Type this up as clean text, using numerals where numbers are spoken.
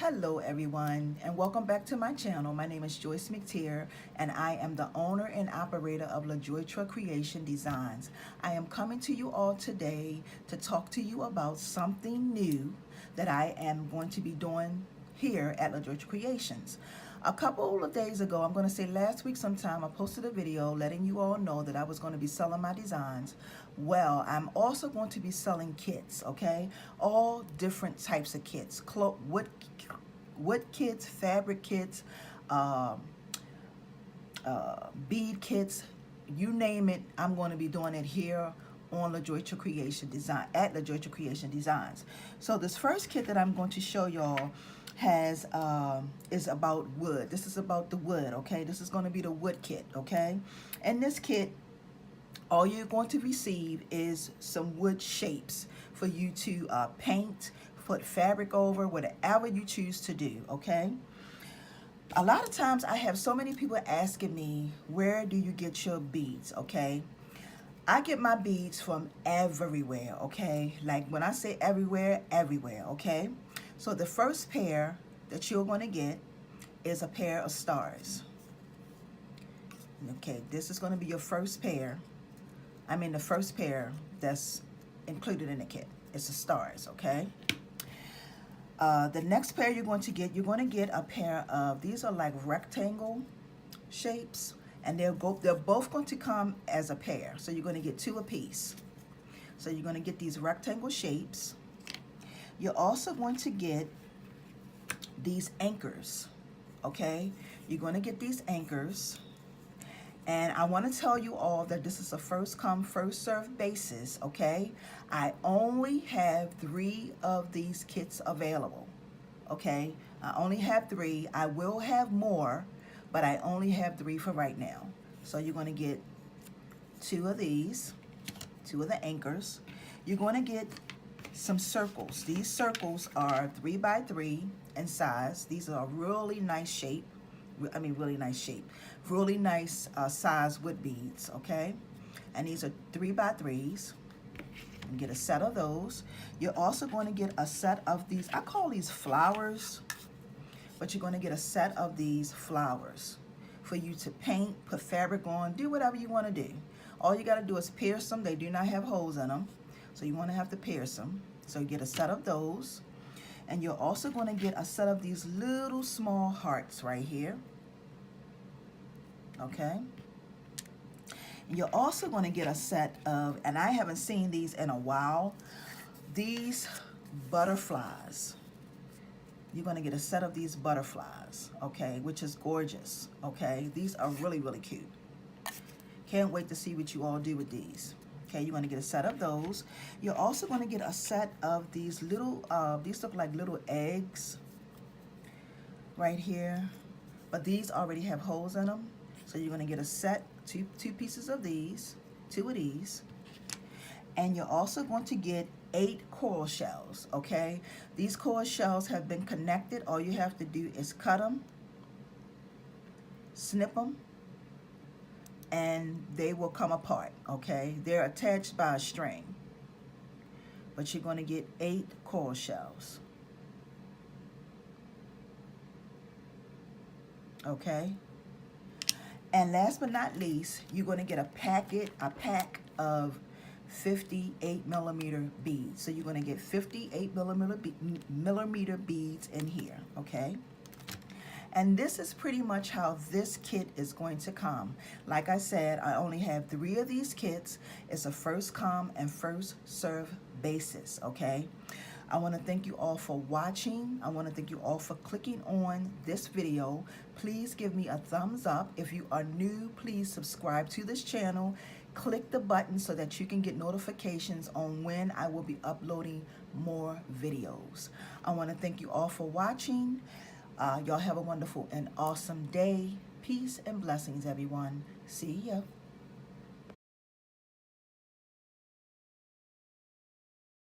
Hello everyone, and welcome back to my channel. My name is Joyce McTeer, and I am the owner and operator of LaJoytra Creation Designs. I am coming to you all today to talk to you about something new that I am going to be doing here at LaJoytra Creations. A couple of days ago, I'm going to say last week sometime, I posted a video letting you all know that I was going to be selling my designs. Well, I'm also going to be selling kits, okay? All different types of kits. Wood kits, fabric kits, bead kits, you name it, I'm going to be doing it here on LaJoytra Creation Design, at LaJoytra Creation Designs. So this first kit that I'm going to show y'all has is about wood. This is about the wood, okay? This is going to be the wood kit, okay? And this kit, all you're going to receive is some wood shapes for you to paint, put fabric over, whatever you choose to do, okay? A lot of times I have so many people asking me, where do you get your beads, okay? I get my beads from everywhere, okay? Like when I say everywhere, everywhere, okay? So the first pair that you're going to get is a pair of stars. Okay, this is going to be your first pair. I mean the first pair that's included in the kit. It's the stars, okay? The next pair you're going to get a pair of, these are like rectangle shapes, and they're both going to come as a pair. So you're going to get two apiece. So you're going to get these rectangle shapes. You're also going to get these anchors, okay? You're going to get these anchors. And I want to tell you all that this is a first come, first served basis, okay? I only have 3 of these kits available, okay? I only have 3. I will have more, but I only have 3 for right now. So you're going to get 2 of these, 2 of the anchors. You're going to get some circles. These circles are 3 by 3 in size. These are a really nice shape. Really nice shape. Really nice size wood beads, okay? And these are 3 by 3s. You get a set of those. You're also going to get a set of these, I call these flowers, but you're going to get a set of these flowers for you to paint, put fabric on, do whatever you want to do. All you got to do is pierce them. They do not have holes in them, so you want to have to pierce them. So you get a set of those. And you're also going to get a set of these little small hearts right here. Okay? And you're also going to get a set of, and I haven't seen these in a while, these butterflies. You're going to get a set of these butterflies, okay, which is gorgeous, okay? These are really, really cute. Can't wait to see what you all do with these. Okay, you're going to get a set of those. You're also going to get a set of these little, these look like little eggs right here, but these already have holes in them. So you're going to get a set, two pieces of these, 2 of these, and you're also going to get 8 coral shells, okay? These coral shells have been connected. All you have to do is cut them, snip them, and they will come apart, okay? They're attached by a string. But you're going to get 8 coral shells. Okay? And last but not least, you're going to get a pack of 58 millimeter beads. So you're going to get 58 millimeter beads in here, okay? And this is pretty much how this kit is going to come. Like I said, I only have 3 of these kits. It's a first come and first serve basis, okay? I want to thank you all for watching. I want to thank you all for clicking on this video. Please give me a thumbs up. If you are new, please subscribe to this channel. Click the button so that you can get notifications on when I will be uploading more videos. I want to thank you all for watching. Y'all have a wonderful and awesome day. Peace and blessings, everyone. See ya.